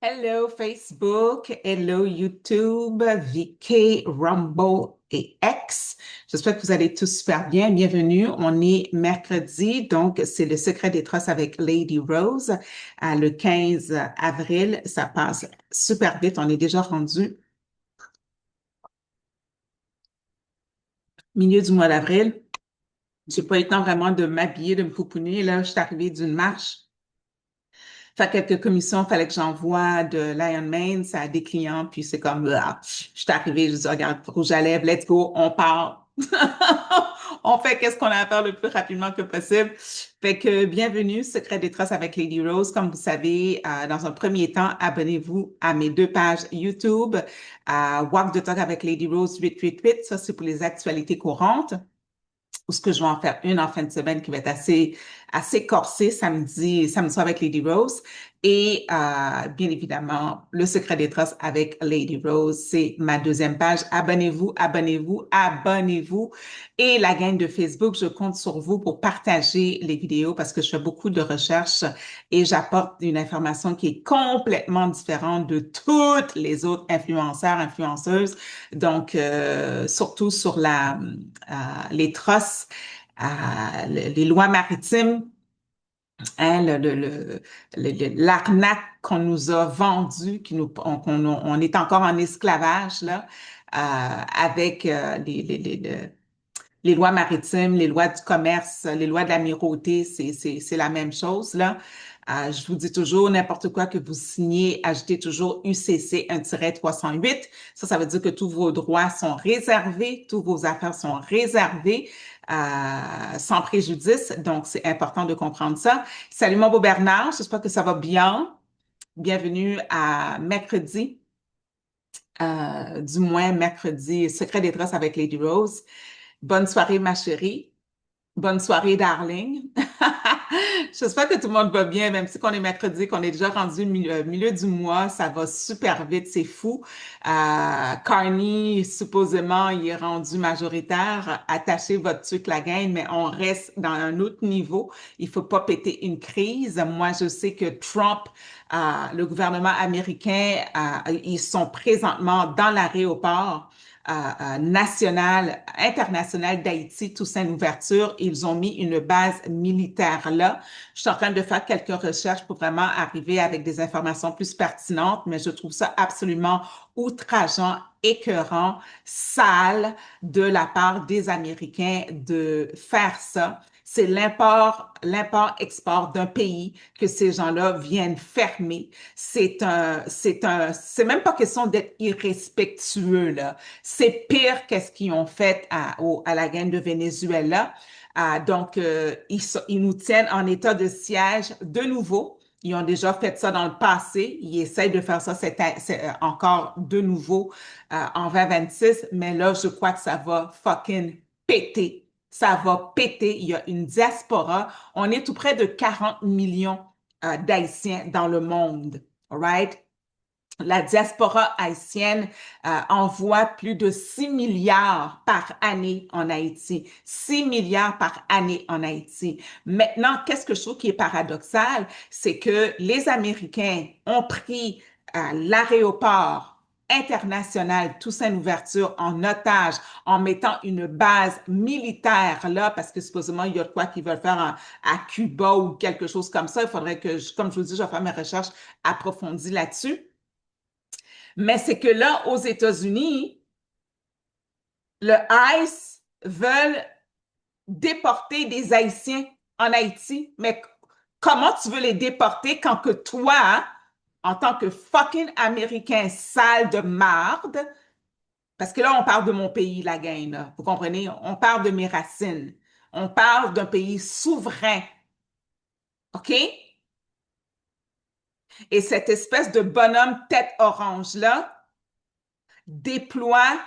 Hello Facebook, hello YouTube, VK, Rumble et X. J'espère que vous allez tous super bien. Bienvenue. On est mercredi, donc c'est le secret des trosses avec Lady Rose. Le 15 avril, ça passe super vite. On est déjà rendu milieu du mois d'avril. J'ai pas eu le temps vraiment de m'habiller, de me pouponner. Là, je suis arrivée d'une marche. Faire quelques commissions, fallait que j'envoie de l'Iron Man, ça a des clients, puis c'est comme, ah, je suis arrivée, je dis, regarde, rouge à lèvres, let's go, on part. On fait qu'est-ce qu'on a à faire le plus rapidement que possible. Fait que bienvenue, Secret des Trosses avec Lady Rose. Comme vous savez, dans un premier temps, abonnez-vous à mes deux pages YouTube, Walk the Talk avec Lady Rose 888. Ça, c'est pour les actualités courantes ou ce que je vais en faire une en fin de semaine qui va être assez corsée samedi soir avec Lady Rose. Et bien évidemment, le secret des trosses avec Lady Rose, c'est ma deuxième page. Abonnez-vous, abonnez-vous, abonnez-vous. Et la gang de Facebook, je compte sur vous pour partager les vidéos parce que je fais beaucoup de recherches et j'apporte une information qui est complètement différente de toutes les autres influenceurs, influenceuses. Donc, surtout sur les trosses, les lois maritimes, hein, l'arnaque qu'on nous a vendue, on est encore en esclavage là, avec les lois maritimes, les lois du commerce, les lois de l'amirauté, c'est la même chose, là. Je vous dis toujours, n'importe quoi que vous signez, ajoutez toujours UCC 1-308. Ça veut dire que tous vos droits sont réservés, toutes vos affaires sont réservées, sans préjudice. Donc, c'est important de comprendre ça. Salut mon beau Bernard, j'espère que ça va bien. Bienvenue à mercredi, du moins mercredi, Secret des Trosses avec Lady Rose. Bonne soirée, ma chérie. Bonne soirée, darling. J'espère que tout le monde va bien, même si on est mercredi, qu'on est déjà rendu milieu du mois, ça va super vite, c'est fou. Carney, supposément, il est rendu majoritaire. Attachez votre truc, la gang, mais on reste dans un autre niveau. Il faut pas péter une crise. Moi, je sais que Trump, le gouvernement américain, ils sont présentement dans l'aéroport national, international d'Haïti, Toussaint Louverture. Ils ont mis une base militaire là. Je suis en train de faire quelques recherches pour vraiment arriver avec des informations plus pertinentes, mais je trouve ça absolument outrageant, écœurant, sale de la part des Américains de faire ça. C'est l'import-export d'un pays que ces gens-là viennent fermer. C'est même pas question d'être irrespectueux, là. C'est pire qu'est-ce qu'ils ont fait à la gang de Venezuela. Ils nous tiennent en état de siège de nouveau. Ils ont déjà fait ça dans le passé. Ils essayent de faire ça encore de nouveau en 2026. Mais là, je crois que ça va fucking péter. Ça va péter. Il y a une diaspora. On est tout près de 40 millions d'Haïtiens dans le monde. All right? La diaspora haïtienne envoie plus de 6 milliards par année en Haïti. 6 milliards par année en Haïti. Maintenant, qu'est-ce que je trouve qui est paradoxal? C'est que les Américains ont pris l'aéroport international Toussaint-Louverture en otage en mettant une base militaire là, parce que supposément il y a de quoi qu'ils veulent faire à Cuba ou quelque chose comme ça. Il faudrait comme je vous dis, je vais faire mes recherches approfondies là-dessus. Mais c'est que là, aux États-Unis, le ICE veulent déporter des Haïtiens en Haïti. Mais comment tu veux les déporter quand que toi, en tant que fucking Américain sale de marde, parce que là, on parle de mon pays, la gang, là, vous comprenez? On parle de mes racines. On parle d'un pays souverain. OK? Et cette espèce de bonhomme tête orange-là déploie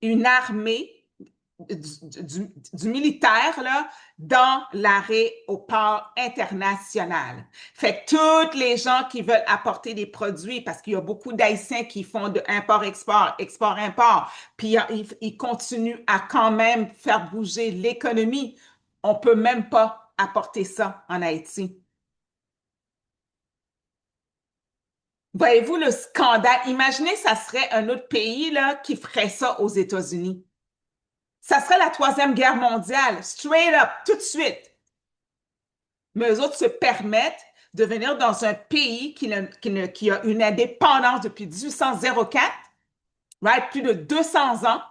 une armée du militaire là, dans l'arrêt au port international. Fait que toutes les gens qui veulent apporter des produits, parce qu'il y a beaucoup d'Haïtiens qui font de import-export, export-import, puis ils continuent à quand même faire bouger l'économie. On peut même pas apporter ça en Haïti. Voyez-vous le scandale? Imaginez, ça serait un autre pays là, qui ferait ça aux États-Unis. Ça serait la Troisième Guerre mondiale, straight up, tout de suite. Mais eux autres se permettent de venir dans un pays qui a une indépendance depuis 1804, right? Plus de 200 ans.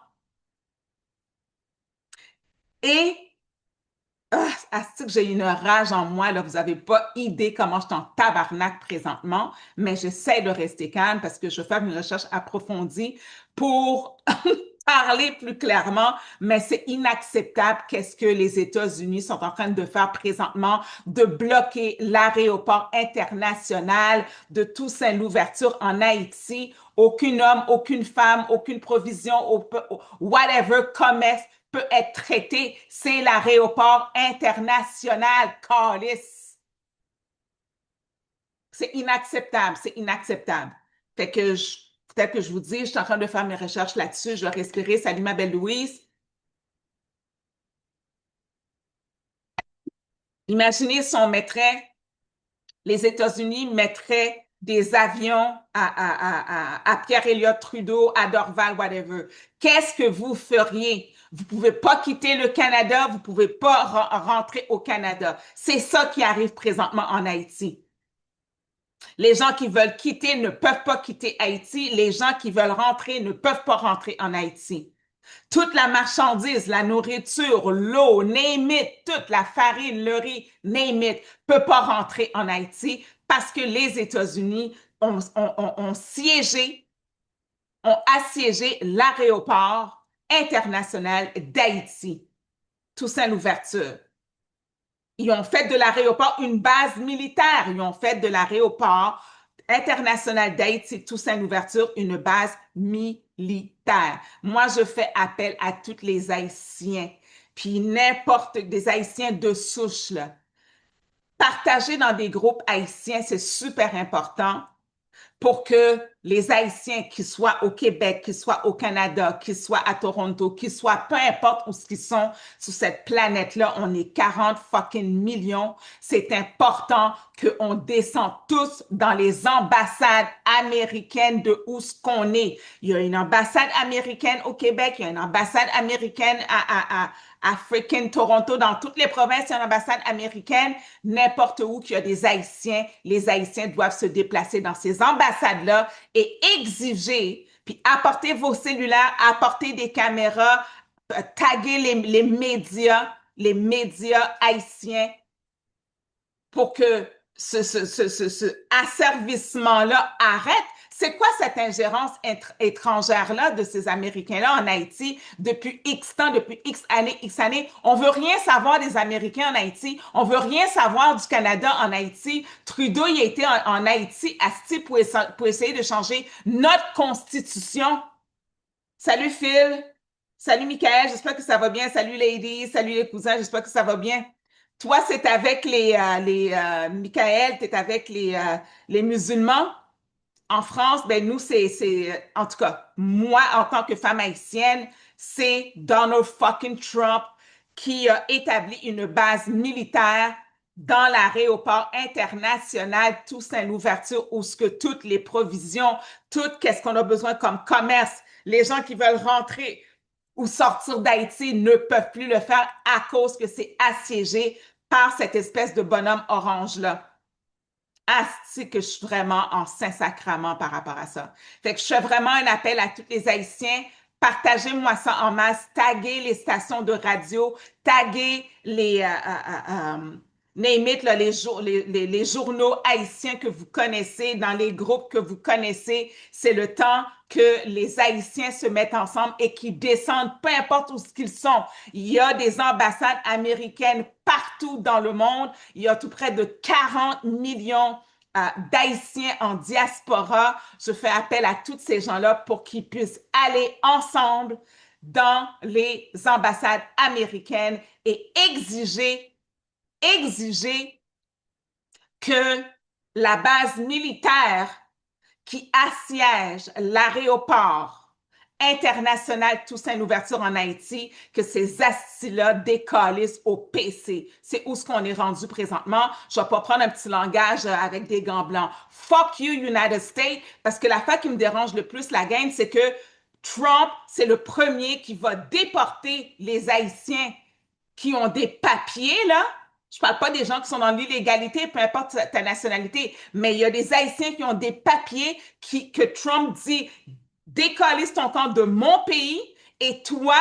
Et asti que j'ai une rage en moi, là, vous n'avez pas idée comment je suis en tabarnak présentement, mais j'essaie de rester calme parce que je veux faire une recherche approfondie pour parler plus clairement, mais c'est inacceptable qu'est-ce que les États-Unis sont en train de faire présentement, de bloquer l'aéroport international de Toussaint Louverture en Haïti. Aucun homme, aucune femme, aucune provision, whatever commerce peut être traité. C'est l'aéroport international, Callis. C'est inacceptable, c'est inacceptable. Fait que peut-être que je vous dis, je suis en train de faire mes recherches là-dessus, je vais respirer. Salut ma belle Louise. Imaginez si on mettrait, les États-Unis mettraient des avions à Pierre Elliott Trudeau, à Dorval, whatever. Qu'est-ce que vous feriez? Vous pouvez pas quitter le Canada, vous pouvez pas rentrer au Canada. C'est ça qui arrive présentement en Haïti. Les gens qui veulent quitter ne peuvent pas quitter Haïti. Les gens qui veulent rentrer ne peuvent pas rentrer en Haïti. Toute la marchandise, la nourriture, l'eau, name it, toute la farine, le riz, name it, peut pas rentrer en Haïti parce que les États-Unis ont siégé, ont assiégé l'aéroport international d'Haïti. Toussaint Louverture. Ils ont fait de l'aéroport une base militaire. Ils ont fait de l'aéroport international d'Haïti, Toussaint Louverture, une base militaire. Moi, je fais appel à tous les Haïtiens, puis n'importe des Haïtiens de souche, là. Partager dans des groupes haïtiens, c'est super important pour que les Haïtiens, qui soient au Québec, qui soient au Canada, qui soient à Toronto, qui soient peu importe où ils sont sur cette planète-là, on est 40 fucking millions. C'est important qu'on descende tous dans les ambassades américaines de où ce qu'on est. Il y a une ambassade américaine au Québec, il y a une ambassade américaine à freaking Toronto, dans toutes les provinces, il y a une ambassade américaine, n'importe où qu'il y a des Haïtiens, les Haïtiens doivent se déplacer dans ces ambassades-là et exiger, puis apporter vos cellulaires, apporter des caméras, taguer les médias haïtiens pour que ce asservissement-là arrête. C'est quoi cette ingérence étrangère-là de ces Américains-là en Haïti depuis X temps, depuis X années, X années? On veut rien savoir des Américains en Haïti. On veut rien savoir du Canada en Haïti. Trudeau, il a été en Haïti pour essayer de changer notre constitution. Salut Phil. Salut Michael, j'espère que ça va bien. Salut Lady, salut les cousins, j'espère que ça va bien. Toi, c'est avec Michael, tu es avec les musulmans. En France, ben nous, en tout cas, moi, en tant que femme haïtienne, c'est Donald fucking Trump qui a établi une base militaire dans l'aéroport international Toussaint Louverture où ce que toutes les provisions, tout qu'est-ce qu'on a besoin comme commerce, les gens qui veulent rentrer ou sortir d'Haïti ne peuvent plus le faire à cause que c'est assiégé par cette espèce de bonhomme orange-là. Asti que je suis vraiment en Saint-Sacrement par rapport à ça. Fait que je fais vraiment un appel à tous les Haïtiens. Partagez-moi ça en masse. Taguez les stations de radio. Taguez name it, là, les journaux haïtiens que vous connaissez, dans les groupes que vous connaissez. C'est le temps que les Haïtiens se mettent ensemble et qu'ils descendent, peu importe où ils sont. Il y a des ambassades américaines partout dans le monde. Il y a tout près de 40 millions d'Haïtiens en diaspora. Je fais appel à tous ces gens-là pour qu'ils puissent aller ensemble dans les ambassades américaines et exiger que la base militaire qui assiège l'aéroport international Toussaint Louverture en Haïti, que ces astis-là décalissent au PC. C'est où ce qu'on est rendu présentement. Je vais pas prendre un petit langage avec des gants blancs. Fuck you, United States, parce que l'affaire qui me dérange le plus, la gang, c'est que Trump, c'est le premier qui va déporter les Haïtiens qui ont des papiers, là. Je parle pas des gens qui sont dans l'illégalité, peu importe ta nationalité, mais il y a des Haïtiens qui ont des papiers que Trump dit décalisse ton camp de mon pays et toi,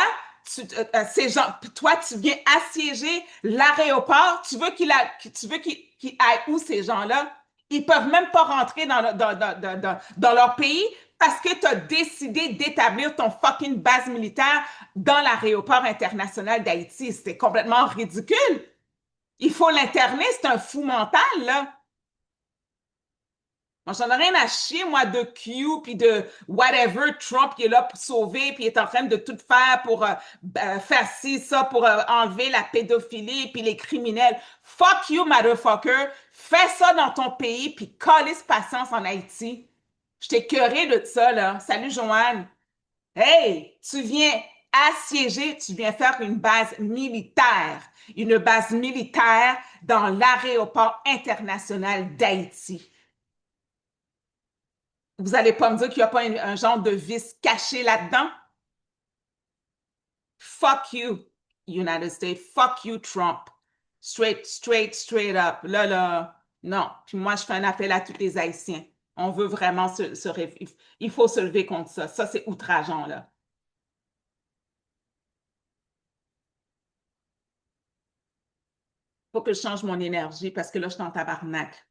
toi, tu viens assiéger l'aéroport. Tu veux qu'il aille où ces gens-là? Ils peuvent même pas rentrer dans leur pays parce que tu as décidé d'établir ton fucking base militaire dans l'aéroport international d'Haïti. C'est complètement ridicule. Il faut l'interner, c'est un fou mental, là. Moi, j'en ai rien à chier, moi, de Q, puis de whatever, Trump qui est là pour sauver, puis il est en train de tout faire pour faire ci, ça, pour enlever la pédophilie, puis les criminels. Fuck you, motherfucker. Fais ça dans ton pays, puis calisse patience en Haïti. Je t'ai curé de ça, là. Salut, Joanne. Hey, tu viens assiéger, tu viens faire une base militaire dans l'aéroport international d'Haïti. Vous allez pas me dire qu'il n'y a pas un genre de vice caché là-dedans? Fuck you, United States. Fuck you, Trump. Straight up. Là, là. Non. Puis moi, je fais un appel à tous les Haïtiens. On veut vraiment il faut se lever contre ça. Ça, c'est outrageant, là. Faut que je change mon énergie parce que là, je suis en tabarnak.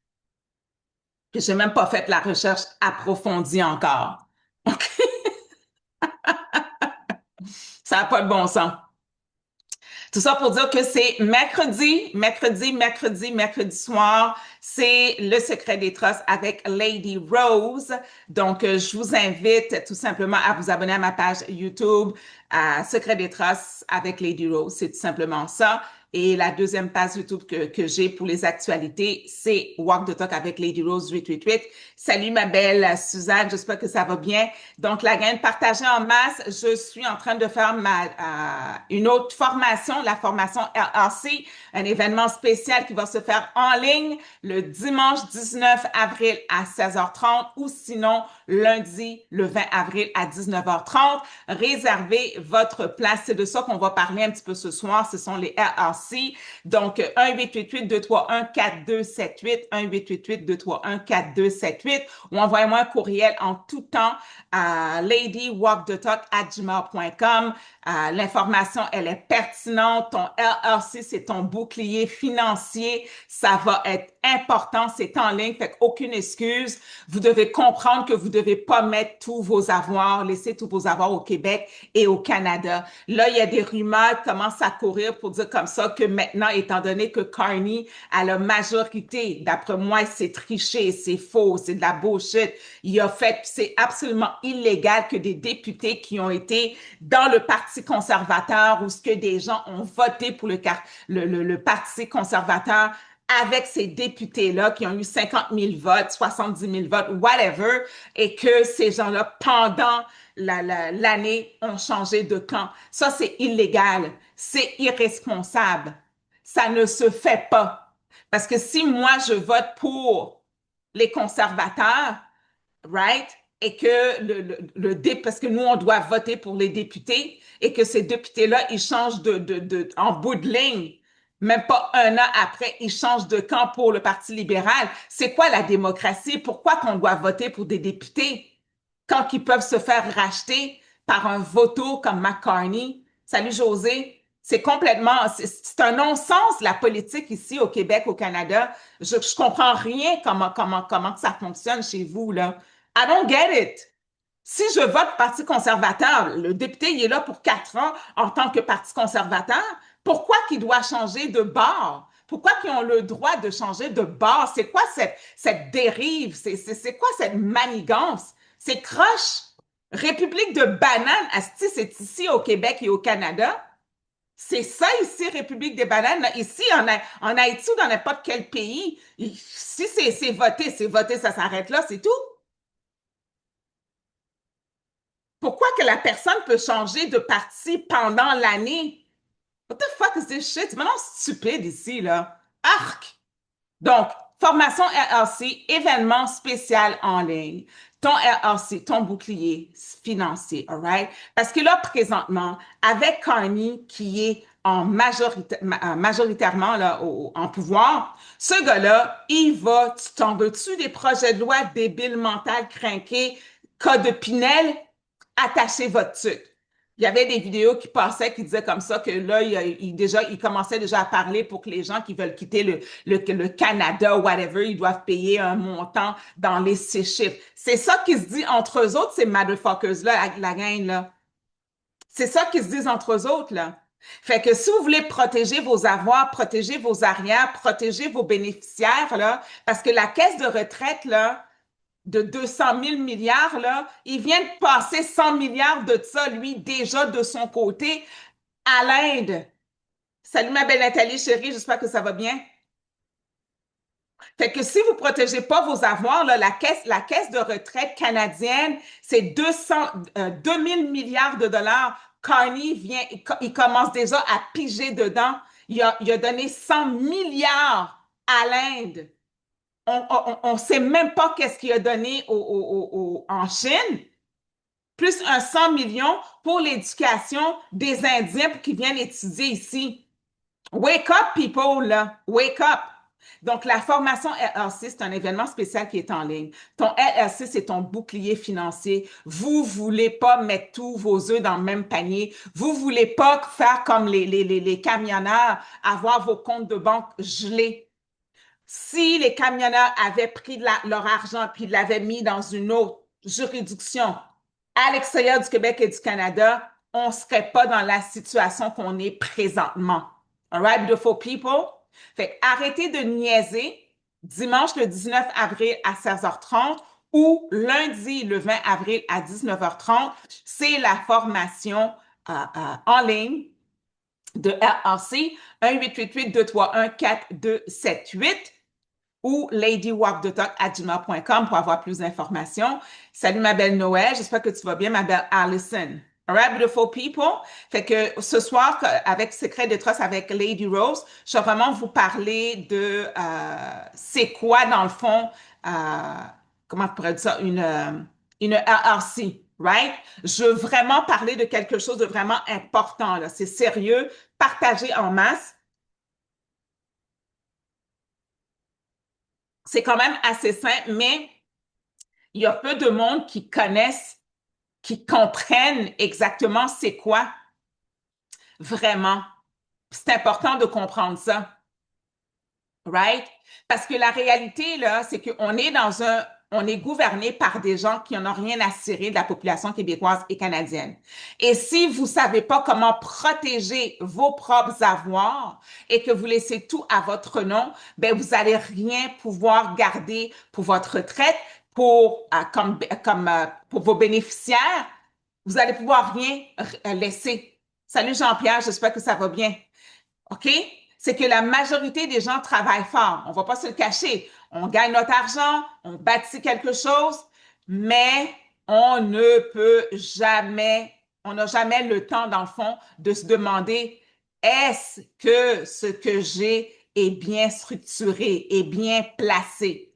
Puis j'ai même pas fait la recherche approfondie encore. OK? Ça n'a pas de bon sens. Tout ça pour dire que c'est mercredi soir, c'est le secret des trusts avec Lady Rose. Donc, je vous invite tout simplement à vous abonner à ma page YouTube, à Secret des trusts avec Lady Rose. C'est tout simplement ça. Et la deuxième page YouTube que j'ai pour les actualités, c'est Walk the Talk avec Lady Rose 888. Salut ma belle Suzanne, j'espère que ça va bien. Donc la gaine partagée en masse, je suis en train de faire une autre formation, la formation LRC, un événement spécial qui va se faire en ligne le dimanche 19 avril à 16h30 ou sinon lundi le 20 avril à 19h30. Réservez votre place. C'est de ça qu'on va parler un petit peu ce soir. Ce sont les LRC. Donc, 1-888-231-4278, 1-888-231-4278 ou envoyez-moi un courriel en tout temps à ladywalkthetalk@gmail.com. L'information, elle est pertinente. Ton LRC, c'est ton bouclier financier. Ça va être important. C'est en ligne, fait aucune excuse. Vous devez comprendre que vous devez pas mettre tous vos avoirs, laisser tous vos avoirs au Québec et au Canada. Là, il y a des rumeurs qui commencent à courir pour dire comme ça que maintenant, étant donné que Carney a la majorité, d'après moi, c'est triché, c'est faux, c'est de la bullshit. Il a fait, c'est absolument illégal que des députés qui ont été dans le Parti conservateur ou ce que des gens ont voté pour le Parti conservateur avec ces députés-là qui ont eu 50 000 votes, 70 000 votes, whatever, et que ces gens-là, pendant l'année, ont changé de camp. Ça, c'est illégal. C'est irresponsable. Ça ne se fait pas. Parce que si moi, je vote pour les conservateurs, right? Et que parce que nous, on doit voter pour les députés et que ces députés-là, ils changent en bout de ligne. Même pas un an après, ils changent de camp pour le Parti libéral. C'est quoi la démocratie? Pourquoi qu'on doit voter pour des députés quand ils peuvent se faire racheter par un voto comme McCartney? Salut José. C'est un non-sens la politique ici au Québec, au Canada. Je comprends rien comment ça fonctionne chez vous, là. I don't get it. Si je vote Parti conservateur, le député, il est là pour 4 ans en tant que Parti conservateur. Pourquoi qu'il doit changer de bord? Pourquoi qu'ils ont le droit de changer de bord? C'est quoi cette dérive? C'est quoi cette manigance? C'est croche. République de bananes, asti, c'est ici au Québec et au Canada. C'est ça ici, République des bananes. Ici, en Haïti ou dans n'importe quel pays, si c'est voté, ça s'arrête là, c'est tout. Pourquoi que la personne peut changer de parti pendant l'année? What the fuck is this shit? C'est vraiment stupide ici, là. Arc! Donc, formation RRC, événement spécial en ligne. Ton RRC, ton bouclier financier, all right? Parce que là, présentement, avec Carney qui est majoritairement là, en pouvoir, ce gars-là, il va, tu tombes dessus des projets de loi débiles, mentales, crinqués, cas de Pinel, attachez votre truc. Il y avait des vidéos qui passaient qui disaient comme ça que là, il commençait déjà à parler pour que les gens qui veulent quitter le Canada, whatever, ils doivent payer un montant dans les 6 chiffres. C'est ça qui se dit entre eux autres, ces motherfuckers-là, la gang, là. C'est ça qu'ils se disent entre eux autres, là. Fait que si vous voulez protéger vos avoirs, protéger vos arrières, protéger vos bénéficiaires, là, parce que la caisse de retraite, là, de 200 000 milliards, là, il vient de passer 100 milliards de ça, lui, déjà de son côté, à l'Inde. Salut ma belle Nathalie, chérie, j'espère que ça va bien. Fait que si vous ne protégez pas vos avoirs, là, la caisse de retraite canadienne, c'est 2 000 milliards de dollars. Carney vient, il commence déjà à piger dedans. Il a donné 100 milliards à l'Inde. On ne sait même pas qu'est-ce qu'il a donné en Chine, plus un 100 millions pour l'éducation des Indiens pour qu'ils viennent étudier ici. Wake up, people, là. Wake up. Donc, la formation RRC, c'est un événement spécial qui est en ligne. Ton RRC, c'est ton bouclier financier. Vous voulez pas mettre tous vos œufs dans le même panier. Vous voulez pas faire comme les camionneurs, avoir vos comptes de banque gelés. Si les camionneurs avaient pris leur argent puis l'avaient mis dans une autre juridiction à l'extérieur du Québec et du Canada, on ne serait pas dans la situation qu'on est présentement. All right, beautiful people? Fait arrêtez de niaiser dimanche le 19 avril à 16h30 ou lundi le 20 avril à 19h30. C'est la formation en ligne de RRC 1-888-231-4278 ou ladywalkthetalk@gmail.com pour avoir plus d'informations. Salut ma belle Noël, j'espère que tu vas bien, ma belle Allison. All right, beautiful people. Fait que ce soir, avec Secret de Trust avec Lady Rose, je vais vraiment vous parler de c'est quoi, dans le fond, comment on pourrait dire ça, une RRC, right? Je veux vraiment parler de quelque chose de vraiment important, là. C'est sérieux, partagé en masse. C'est quand même assez simple, mais il y a peu de monde qui connaissent, qui comprennent exactement c'est quoi vraiment. C'est important de comprendre ça, right? Parce que la réalité, là, c'est qu'on est on est gouverné par des gens qui n'en ont rien à cirer de la population québécoise et canadienne. Et si vous savez pas comment protéger vos propres avoirs et que vous laissez tout à votre nom, ben vous allez rien pouvoir garder pour votre retraite, pour vos bénéficiaires. Vous allez pouvoir rien laisser. Salut Jean-Pierre, j'espère que ça va bien. OK? C'est que la majorité des gens travaillent fort. On ne va pas se le cacher. On gagne notre argent, on bâtit quelque chose, mais on ne peut jamais, on n'a jamais le temps, dans le fond, de se demander est-ce que ce que j'ai est bien structuré, est bien placé?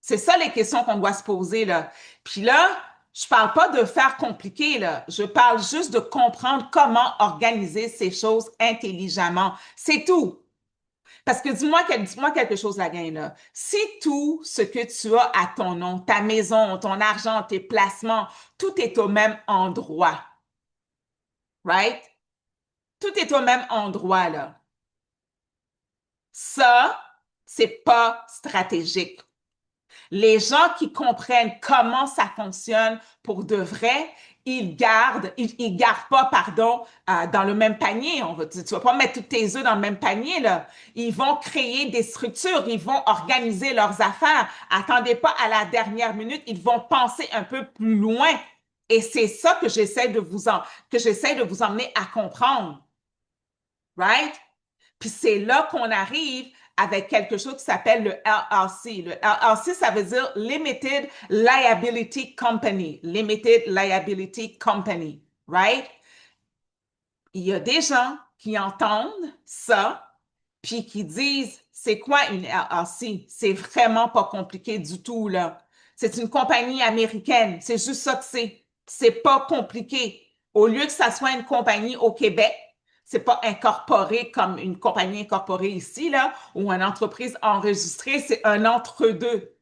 C'est ça les questions qu'on doit se poser, là. Puis là, je parle pas de faire compliqué, là. Je parle juste de comprendre comment organiser ces choses intelligemment. C'est tout. Parce que dis-moi quelque chose, la gang, là. Si tout ce que tu as à ton nom, ta maison, ton argent, tes placements, tout est au même endroit, right? Tout est au même endroit, là. Ça, c'est pas stratégique. Les gens qui comprennent comment ça fonctionne pour de vrai, ils gardent pas, pardon, dans le même panier. Tu vas pas mettre tous tes œufs dans le même panier, là. Ils vont créer des structures, ils vont organiser leurs affaires. Attendez pas à la dernière minute, ils vont penser un peu plus loin. Et c'est ça que j'essaie de vous emmener à comprendre. Right? Puis c'est là qu'on arrive avec quelque chose qui s'appelle le LLC. Le LLC, ça veut dire Limited Liability Company. Limited Liability Company, right? Il y a des gens qui entendent ça, puis qui disent, c'est quoi une LLC? C'est vraiment pas compliqué du tout, là. C'est une compagnie américaine. C'est juste ça que c'est. C'est pas compliqué. Au lieu que ça soit une compagnie au Québec, c'est pas incorporé comme une compagnie incorporée ici, là, ou une entreprise enregistrée, c'est un entre-deux,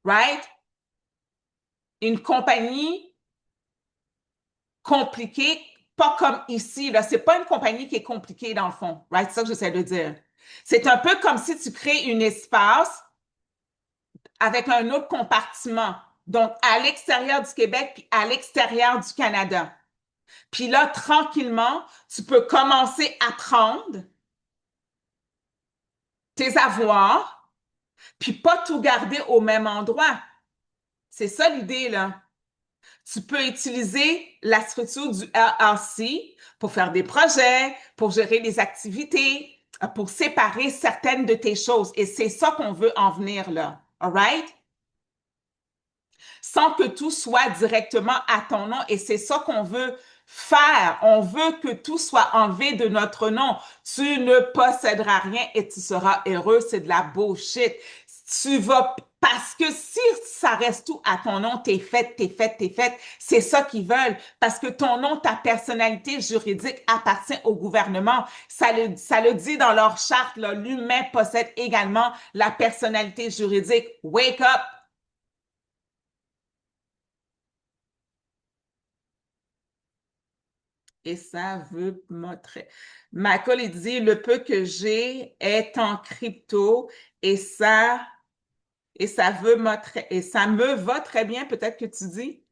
right? Une compagnie compliquée, pas comme ici, là. C'est pas une compagnie qui est compliquée dans le fond, right? C'est ça que j'essaie de dire. C'est un peu comme si tu crées un espace avec un autre compartiment. Donc, à l'extérieur du Québec, puis à l'extérieur du Canada. Puis là, tranquillement, tu peux commencer à prendre tes avoirs, puis pas tout garder au même endroit. C'est ça l'idée, là. Tu peux utiliser la structure du LLC pour faire des projets, pour gérer des activités, pour séparer certaines de tes choses. Et c'est ça qu'on veut en venir là. All right? Sans que tout soit directement à ton nom. Et c'est ça qu'on veut faire. On veut que tout soit enlevé de notre nom. Tu ne posséderas rien et tu seras heureux. C'est de la bullshit. Tu vas, parce que si ça reste tout à ton nom, t'es faite, t'es faite, t'es faite, c'est ça qu'ils veulent. Parce que ton nom, ta personnalité juridique appartient au gouvernement. Ça le dit dans leur charte, là, l'humain possède également la personnalité juridique. Wake up! Et ça veut montrer. Michael, il dit, le peu que j'ai est en crypto et ça veut montrer, et ça me va très bien, peut-être que tu dis.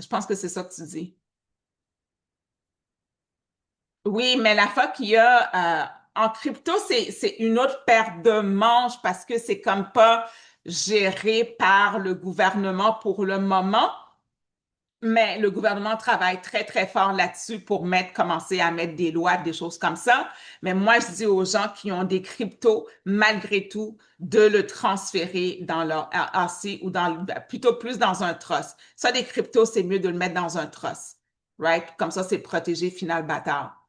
Je pense que c'est ça que tu dis. Oui, mais la fois qu'il y a en crypto, c'est une autre paire de manches parce que c'est comme pas géré par le gouvernement pour le moment. Mais le gouvernement travaille très, très fort là-dessus pour commencer à mettre des lois, des choses comme ça. Mais moi, je dis aux gens qui ont des cryptos, malgré tout, de le transférer dans leur RRC ou plutôt plus dans un trust. Ça, des cryptos, c'est mieux de le mettre dans un trust, right? Comme ça, c'est protégé final bâtard.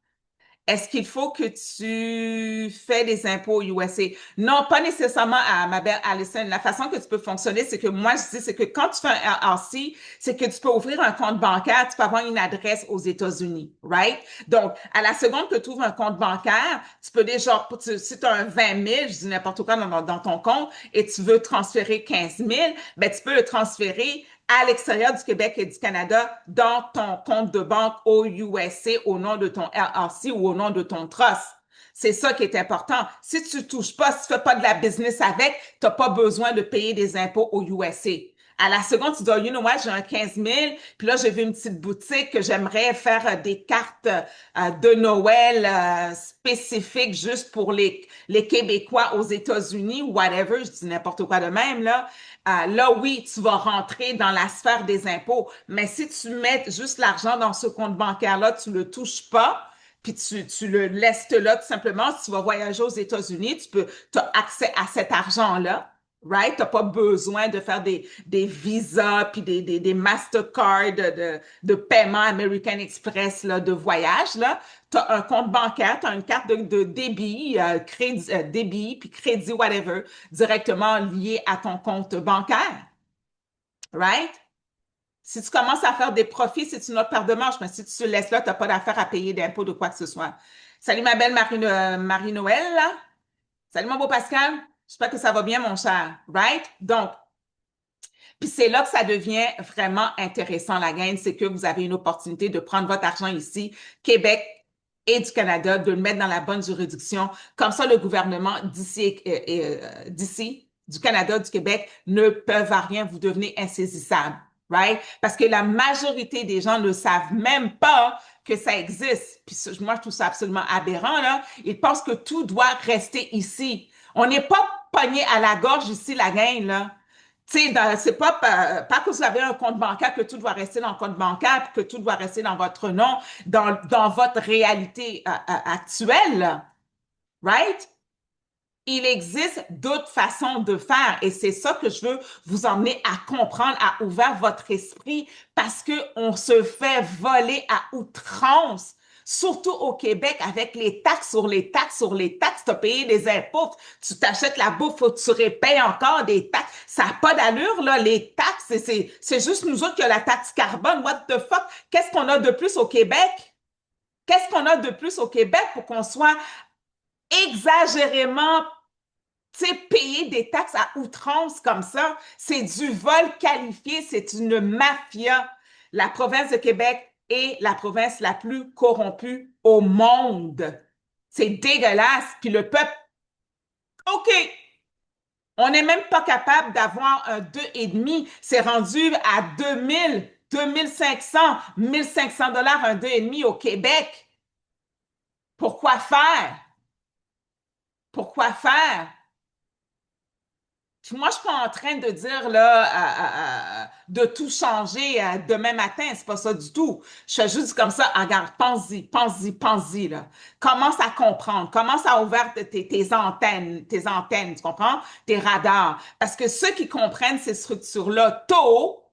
Est-ce qu'il faut que tu fais des impôts USA? Non, pas nécessairement à ma belle Allison. La façon que tu peux fonctionner, c'est que moi, je dis, c'est que quand tu fais un LLC, c'est que tu peux ouvrir un compte bancaire, tu peux avoir une adresse aux États-Unis, right? Donc, à la seconde que tu ouvres un compte bancaire, tu peux déjà, si tu as un 20 000, je dis n'importe quoi dans ton compte, et tu veux transférer 15 000, ben, tu peux le transférer à l'extérieur du Québec et du Canada dans ton compte de banque au USA au nom de ton LLC ou au nom de ton trust. C'est ça qui est important. Si tu touches pas, si tu fais pas de la business avec, tu n'as pas besoin de payer des impôts au USA. À la seconde, tu dis, oh, you know what, j'ai un 15 000, puis là, j'ai vu une petite boutique que j'aimerais faire des cartes de Noël spécifiques juste pour les Québécois aux États-Unis, whatever, je dis n'importe quoi de même, là. Là, oui, tu vas rentrer dans la sphère des impôts, mais si tu mets juste l'argent dans ce compte bancaire-là, tu ne le touches pas, puis tu le laisses là tout simplement. Si tu vas voyager aux États-Unis, tu as accès à cet argent-là. Right? Tu n'as pas besoin de faire des visas puis des Mastercard de paiement American Express là, de voyage. Là. Tu as un compte bancaire, tu as une carte de débit, crédit, débit puis crédit, whatever, directement lié à ton compte bancaire. Right? Si tu commences à faire des profits, c'est une autre paire de manches, mais si tu te laisses là, tu n'as pas d'affaire à payer d'impôts de quoi que ce soit. Salut ma belle Marie-Noël, là. Salut mon beau Pascal. J'espère que ça va bien, mon cher. Right? Donc, puis c'est là que ça devient vraiment intéressant, la gaine, c'est que vous avez une opportunité de prendre votre argent ici, Québec et du Canada, de le mettre dans la bonne juridiction. Comme ça, le gouvernement d'ici, du Canada, du Québec, ne peuvent à rien, vous devenez insaisissable. Right? Parce que la majorité des gens ne savent même pas que ça existe. Puis moi, je trouve ça absolument aberrant, là. Ils pensent que tout doit rester ici. On n'est pas pogné à la gorge ici, la gang, là. Tu sais, c'est pas que vous avez un compte bancaire que tout doit rester dans le compte bancaire, que tout doit rester dans votre nom, dans votre réalité actuelle. right? Il existe d'autres façons de faire et c'est ça que je veux vous emmener à comprendre, à ouvrir votre esprit parce que on se fait voler à outrance. Surtout au Québec, avec les taxes sur les taxes sur les taxes, tu as payé des impôts, tu t'achètes la bouffe, faut que tu répayes encore des taxes. Ça n'a pas d'allure, là, les taxes. C'est juste nous autres qui avons la taxe carbone. What the fuck? Qu'est-ce qu'on a de plus au Québec? Qu'est-ce qu'on a de plus au Québec pour qu'on soit exagérément payer des taxes à outrance comme ça, c'est du vol qualifié, c'est une mafia. La province de Québec est la province la plus corrompue au monde. C'est dégueulasse. Puis le peuple, OK, on n'est même pas capable d'avoir un 2,5. C'est rendu à 2000, 2500, 1500 $ un 2,5 au Québec. Pourquoi faire? Pourquoi faire? Moi, je suis pas en train de dire là de tout changer demain matin, c'est pas ça du tout. Je fais juste comme ça, ah, regarde, pense-y, pense-y, pense-y là. Commence à comprendre, commence à ouvrir tes antennes, tu comprends? Tes radars. Parce que ceux qui comprennent ces structures-là tôt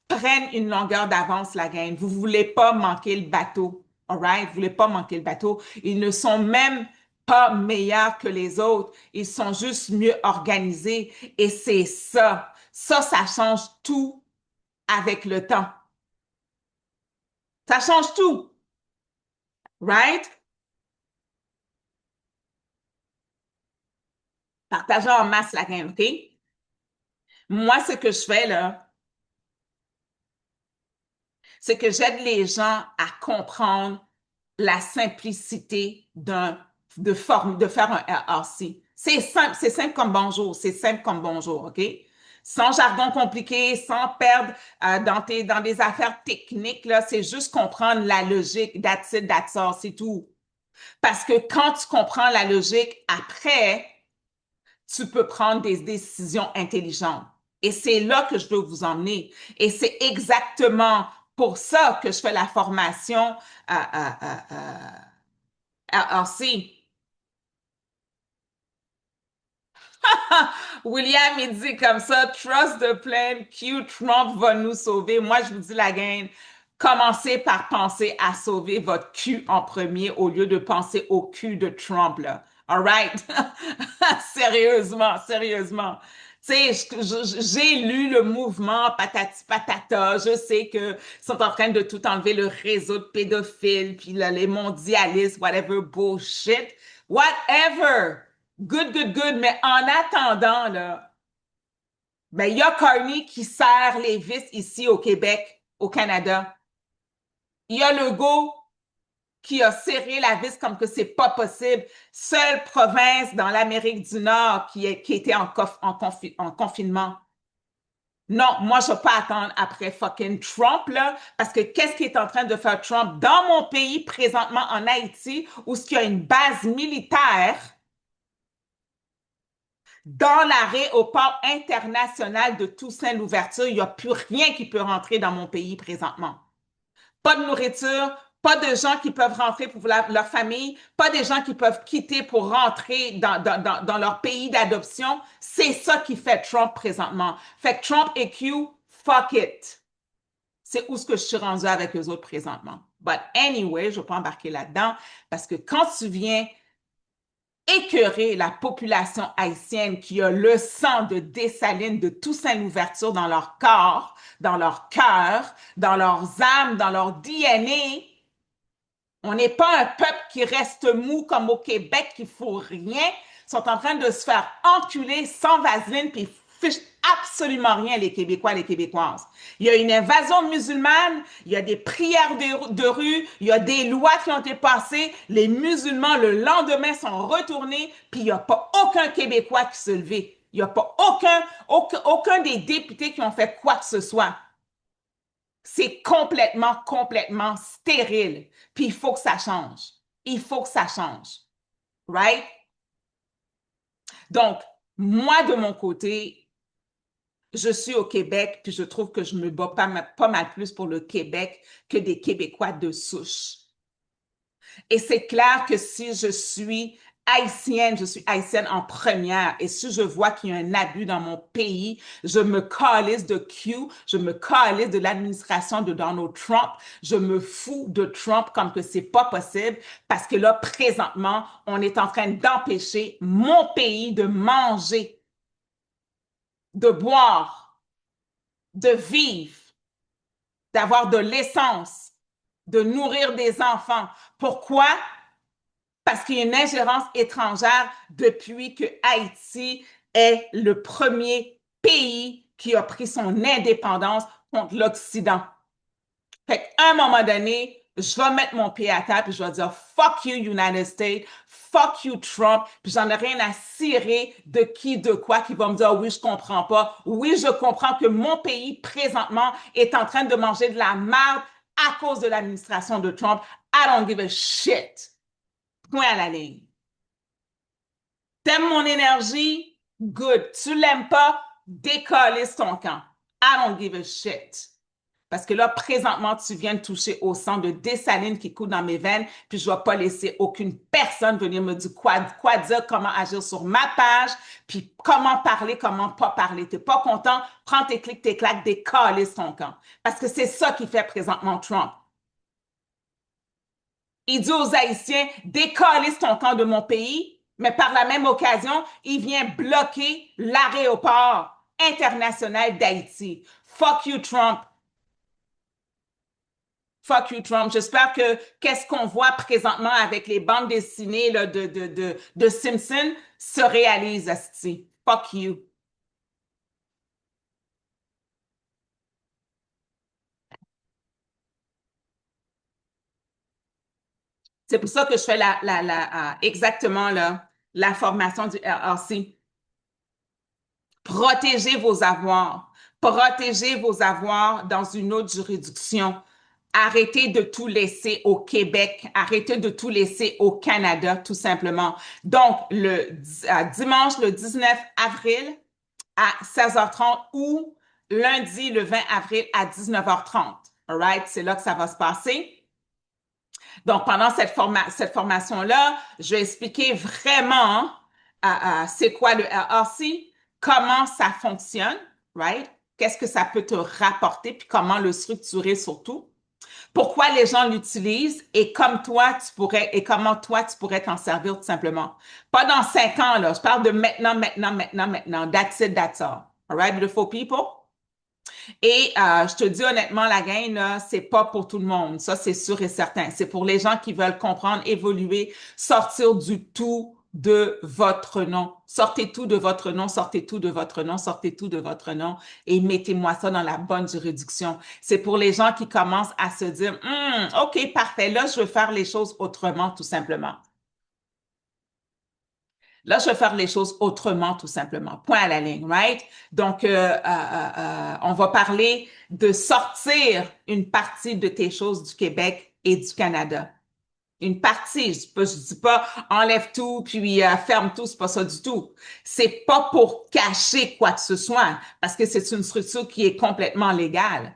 prennent une longueur d'avance, la gang. Vous voulez pas manquer le bateau. All right? Vous voulez pas manquer le bateau. Ils ne sont même pas meilleurs que les autres. Ils sont juste mieux organisés. Et c'est ça. Ça change tout avec le temps. Ça change tout. Right? Partagez en masse la gang, OK? Moi, ce que je fais là, c'est que j'aide les gens à comprendre la simplicité de faire un RRC. C'est simple comme bonjour, c'est simple comme bonjour, OK? Sans jargon compliqué, sans perdre dans des affaires techniques, là, c'est juste comprendre la logique, that's it, that's all, c'est tout. Parce que quand tu comprends la logique, après, tu peux prendre des décisions intelligentes. Et c'est là que je veux vous emmener. Et c'est exactement pour ça que je fais la formation RRC. William, il dit comme ça, trust the plan, Q, Trump va nous sauver. Moi, je vous dis la gang, commencez par penser à sauver votre Q en premier au lieu de penser au Q de Trump, là. All right? Sérieusement, sérieusement. Tu sais, j'ai lu le mouvement patati patata. Je sais que sont en train de tout enlever le réseau de pédophiles, puis là, les mondialistes, whatever bullshit. Whatever. Good, good, good. Mais en attendant, là, ben, il y a Carney qui serre les vis ici au Québec, au Canada. Il y a Legault qui a serré la vis comme que c'est pas possible. Seule province dans l'Amérique du Nord qui était en confinement. Non, moi, je ne vais pas attendre après fucking Trump, là, parce que qu'est-ce qu'il est en train de faire Trump dans mon pays présentement en Haïti, où il y a une base militaire dans l'aéroport international de Toussaint-Louverture, il n'y a plus rien qui peut rentrer dans mon pays présentement. Pas de nourriture, pas de gens qui peuvent rentrer pour leur famille, pas de gens qui peuvent quitter pour rentrer dans leur pays d'adoption. C'est ça qui fait Trump présentement. Fait que Trump et Q, fuck it. C'est où ce que je suis rendu avec eux autres présentement. But anyway, je ne vais pas embarquer là-dedans parce que quand tu viens écœurer la population haïtienne qui a le sang de Dessalines, de Toussaint Louverture dans leur corps, dans leur cœur, dans leurs âmes, dans leur DNA. On n'est pas un peuple qui reste mou comme au Québec, qui ne faut rien. Ils sont en train de se faire enculer sans vaseline, puis ils fichent absolument rien, les Québécois, les Québécoises. Il y a une invasion musulmane, il y a des prières de rue, il y a des lois qui ont été passées. Les musulmans, le lendemain, sont retournés, puis il n'y a pas aucun Québécois qui se levait. Il n'y a pas aucun des députés qui ont fait quoi que ce soit. C'est complètement, complètement stérile. Puis il faut que ça change. Il faut que ça change. Right? Donc, moi, de mon côté, je suis au Québec, puis je trouve que je me bats pas mal plus pour le Québec que des Québécois de souche. Et c'est clair que si je suis haïtienne, je suis haïtienne en première. Et si je vois qu'il y a un abus dans mon pays, je me calisse de Q, je me calisse de l'administration de Donald Trump, je me fous de Trump comme que c'est pas possible parce que là, présentement, on est en train d'empêcher mon pays de manger, de boire, de vivre, d'avoir de l'essence, de nourrir des enfants. Pourquoi? Parce qu'il y a une ingérence étrangère depuis que Haïti est le premier pays qui a pris son indépendance contre l'Occident. Fait qu'à un moment donné, je vais mettre mon pied à terre puis je vais dire fuck you United States, fuck you Trump, puis j'en ai rien à cirer de qui, de quoi, qui va me dire oui, je comprends pas. Oui, je comprends que mon pays présentement est en train de manger de la merde à cause de l'administration de Trump. I don't give a shit. Point à la ligne. T'aimes mon énergie? Good. Tu l'aimes pas? Décalisse ton camp. I don't give a shit. Parce que là, présentement, tu viens de toucher au sang de dessaline qui coule dans mes veines, puis je ne vais pas laisser aucune personne venir me dire quoi dire, comment agir sur ma page, puis comment parler, comment pas parler. T'es pas content? Prends tes clics, tes claques, décalisse ton camp. Parce que c'est ça qui fait présentement Trump. Il dit aux Haïtiens, décalisse ton camp de mon pays, mais par la même occasion, il vient bloquer l'aéroport international d'Haïti. Fuck you, Trump. Fuck you, Trump. J'espère que qu'est-ce qu'on voit présentement avec les bandes dessinées là, de Simpson se réalise, asti. Fuck you. C'est pour ça que je fais exactement là, la formation du RRC. Protégez vos avoirs. Protégez vos avoirs dans une autre juridiction. Arrêtez de tout laisser au Québec. Arrêtez de tout laisser au Canada, tout simplement. Donc, dimanche, le 19 avril à 16h30 ou lundi, le 20 avril à 19h30. All right? C'est là que ça va se passer. Donc, pendant cette formation-là, je vais expliquer vraiment c'est quoi le RRC, comment ça fonctionne, right? Qu'est-ce que ça peut te rapporter, puis comment le structurer surtout. Pourquoi les gens l'utilisent et comment toi, tu pourrais t'en servir tout simplement. Pas dans 5 ans, là. Je parle de maintenant, maintenant, maintenant, maintenant. That's it, that's all. All right, beautiful people? Et je te dis honnêtement, la gang, là, c'est pas pour tout le monde. Ça, c'est sûr et certain. C'est pour les gens qui veulent comprendre, évoluer, sortir du tout de votre nom. Sortez tout de votre nom, sortez tout de votre nom, sortez tout de votre nom et mettez-moi ça dans la bonne juridiction. C'est pour les gens qui commencent à se dire, OK, parfait, là, je veux faire les choses autrement, tout simplement. Là, je vais faire les choses autrement, tout simplement. Point à la ligne, right? Donc, on va parler de sortir une partie de tes choses du Québec et du Canada. Une partie, je dis pas enlève tout puis ferme tout, c'est pas ça du tout. C'est pas pour cacher quoi que ce soit, parce que c'est une structure qui est complètement légale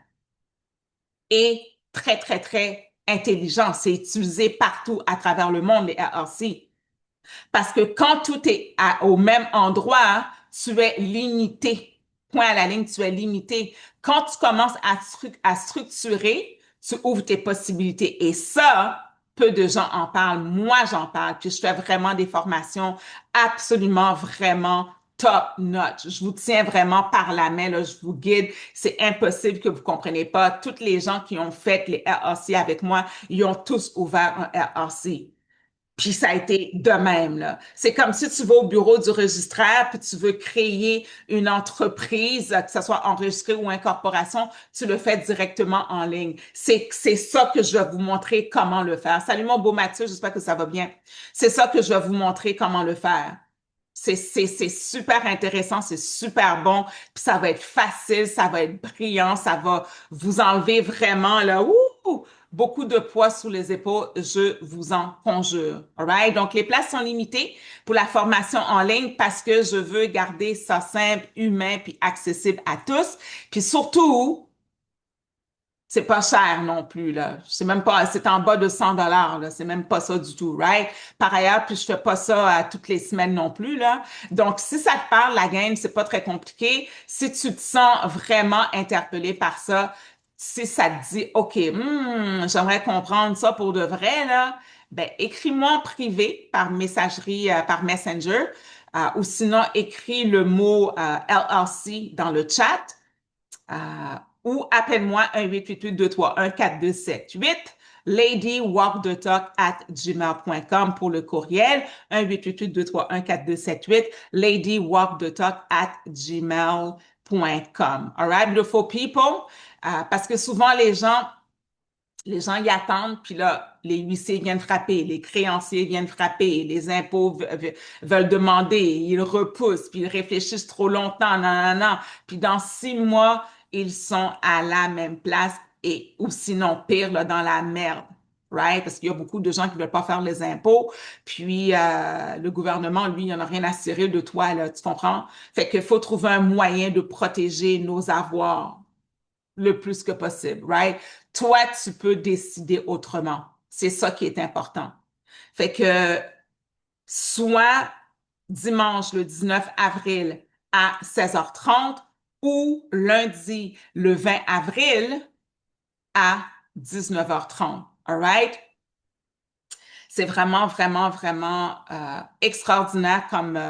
et très, très, très intelligente. C'est utilisé partout à travers le monde, les RRC. Parce que quand tout est au même endroit, hein, tu es limité. Point à la ligne, tu es limité. Quand tu commences à structurer, tu ouvres tes possibilités. Et ça, peu de gens en parlent. Moi, j'en parle. Puis je fais vraiment des formations absolument, vraiment top notch. Je vous tiens vraiment par la main, là, je vous guide. C'est impossible que vous compreniez pas. Toutes les gens qui ont fait les RRC avec moi, ils ont tous ouvert un RRC. Puis ça a été de même, là. C'est comme si tu vas au bureau du registraire, puis tu veux créer une entreprise, que ce soit enregistrée ou incorporation, tu le fais directement en ligne. C'est ça que je vais vous montrer comment le faire. Salut mon beau Mathieu, j'espère que ça va bien. C'est ça que je vais vous montrer comment le faire. C'est super intéressant, c'est super bon, puis ça va être facile, ça va être brillant, ça va vous enlever vraiment là, beaucoup de poids sous les épaules, je vous en conjure. Alright? Donc, les places sont limitées pour la formation en ligne parce que je veux garder ça simple, humain, puis accessible à tous. Puis surtout, C'est pas cher non plus, là. C'est même pas, c'est en bas de 100 $ là. C'est même pas ça du tout, right? Par ailleurs, puis je fais pas ça toutes les semaines non plus, là. Donc, si ça te parle, la game, c'est pas très compliqué. Si tu te sens vraiment interpellé par ça, si ça te dit, OK, j'aimerais comprendre ça pour de vrai, là, ben, écris-moi en privé par messagerie, par Messenger, ou sinon, écris le mot LLC dans le chat. Ou appelle-moi 1-888-231-4278, ladywalkthetalk@gmail.com pour le courriel, 1-888-231-4278, ladywalkthetalk@gmail.com. All right, beautiful people? Parce que souvent, les gens y attendent, puis là, les huissiers viennent frapper, les créanciers viennent frapper, les impôts veulent demander, ils repoussent, puis ils réfléchissent trop longtemps, non, non, non. Puis dans 6 mois, ils sont à la même place et, ou sinon pire, là, dans la merde. Right? Parce qu'il y a beaucoup de gens qui veulent pas faire les impôts, puis le gouvernement, lui, il en a rien à cirer de toi, là, tu comprends? Fait qu'il faut trouver un moyen de protéger nos avoirs le plus que possible, right? Toi, tu peux décider autrement. C'est ça qui est important. Fait que soit dimanche le 19 avril à 16h30 ou lundi le 20 avril à 19h30. All right? C'est vraiment, vraiment, vraiment extraordinaire comme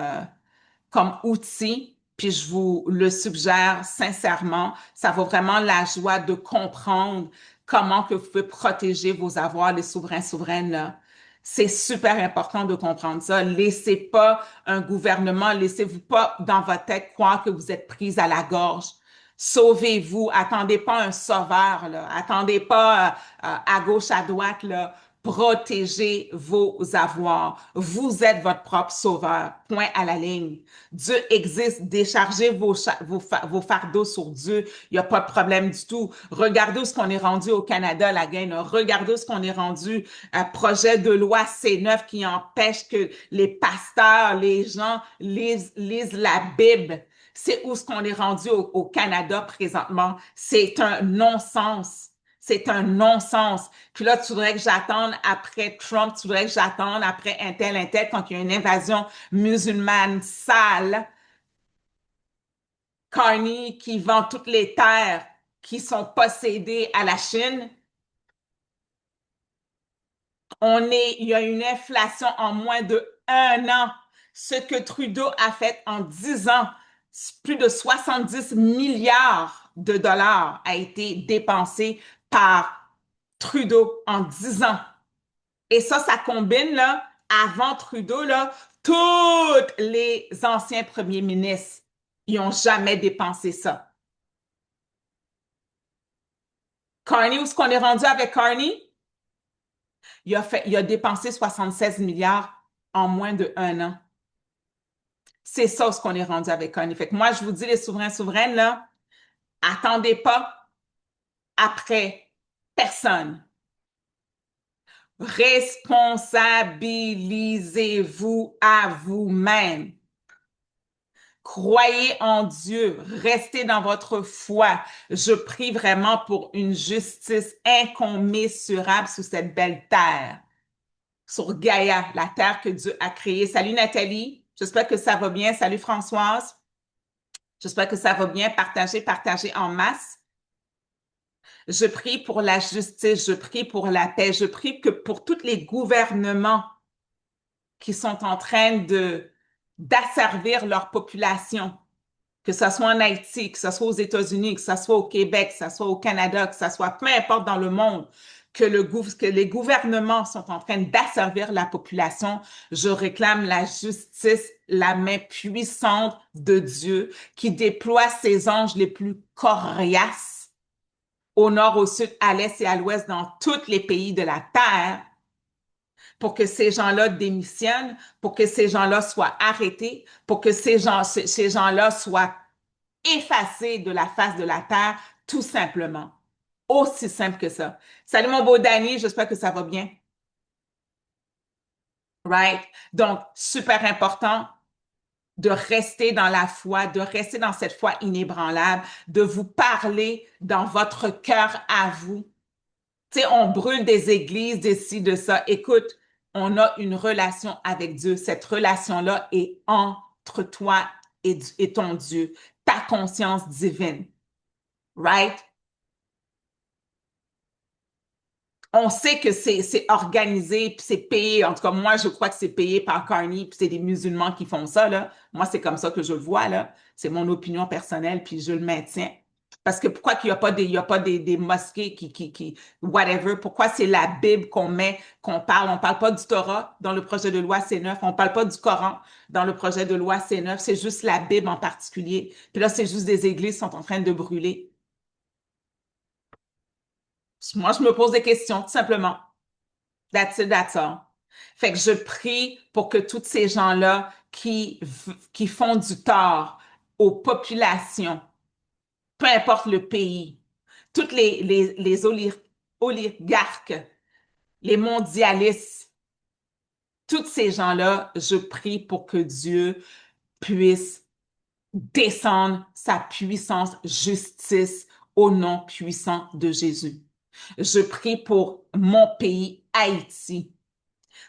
outil, puis je vous le suggère sincèrement. Ça vaut vraiment la joie de comprendre comment que vous pouvez protéger vos avoirs, les souverains, souveraines, là. C'est super important de comprendre ça. Laissez pas un gouvernement, laissez-vous pas dans votre tête croire que vous êtes prise à la gorge. Sauvez-vous. Attendez pas un sauveur, là. Attendez pas à gauche, à droite, là. Protégez vos avoirs. Vous êtes votre propre sauveur. Point à la ligne. Dieu existe. Déchargez vos fardeaux sur Dieu. Il n'y a pas de problème du tout. Regardez où ce qu'on est rendu au Canada, la gang. Regardez où ce qu'on est rendu. Projet de loi C9 qui empêche que les pasteurs, les gens lisent la Bible. C'est où ce qu'on est rendu au Canada présentement. C'est un non-sens. C'est un non-sens. Puis là, tu voudrais que j'attende après Trump, tu voudrais que j'attende après un tel, quand il y a une invasion musulmane sale, Carney qui vend toutes les terres qui sont possédées à la Chine. Il y a une inflation en moins de 1 an. Ce que Trudeau a fait en 10 ans, plus de 70 milliards de dollars a été dépensé par Trudeau en 10 ans. Et ça combine, là, avant Trudeau, là, tous les anciens premiers ministres, ils n'ont jamais dépensé ça. Carney, où est-ce qu'on est rendu avec Carney? Il a dépensé 76 milliards en moins de 1 an. C'est ça ce qu'on est rendu avec Carney. Fait que moi, je vous dis, les souverains souveraines, là, attendez pas après personne. Responsabilisez-vous à vous-même. Croyez en Dieu, restez dans votre foi. Je prie vraiment pour une justice incommensurable sur cette belle terre, sur Gaïa, la terre que Dieu a créée. Salut Nathalie, j'espère que ça va bien. Salut Françoise, j'espère que ça va bien. Partagez, partagez en masse. Je prie pour la justice, je prie pour la paix, je prie que pour tous les gouvernements qui sont en train d'asservir leur population, que ce soit en Haïti, que ce soit aux États-Unis, que ce soit au Québec, que ce soit au Canada, que ce soit peu importe dans le monde, que les gouvernements sont en train d'asservir la population, je réclame la justice, la main puissante de Dieu qui déploie ses anges les plus coriaces au nord, au sud, à l'est et à l'ouest dans tous les pays de la terre pour que ces gens-là démissionnent, pour que ces gens-là soient arrêtés, pour que ces gens-là soient effacés de la face de la terre, tout simplement. Aussi simple que ça. Salut mon beau Danny, j'espère que ça va bien. Right? Donc, super important. de rester dans la foi, de rester dans cette foi inébranlable, de vous parler dans votre cœur à vous. Tu sais, on brûle des églises, des ci, de ça. Écoute, on a une relation avec Dieu. Cette relation-là est entre toi et ton Dieu, ta conscience divine. Right? On sait que c'est organisé, puis c'est payé. En tout cas, moi, je crois que c'est payé par Carney, puis c'est des musulmans qui font ça, là. Moi, c'est comme ça que je le vois, là. C'est mon opinion personnelle, puis je le maintiens. Parce que pourquoi qu'il n'y a pas il y a pas des mosquées whatever, pourquoi c'est la Bible qu'on met, qu'on parle? On ne parle pas du Torah dans le projet de loi C9, on ne parle pas du Coran dans le projet de loi C9, c'est juste la Bible en particulier. Puis là, c'est juste des églises qui sont en train de brûler. Moi, je me pose des questions, tout simplement. That's it, that's all. Fait que je prie pour que tous ces gens-là qui font du tort aux populations, peu importe le pays, toutes les oligarques, les mondialistes, tous ces gens-là, je prie pour que Dieu puisse descendre sa puissance, justice au nom puissant de Jésus. Je prie pour mon pays, Haïti,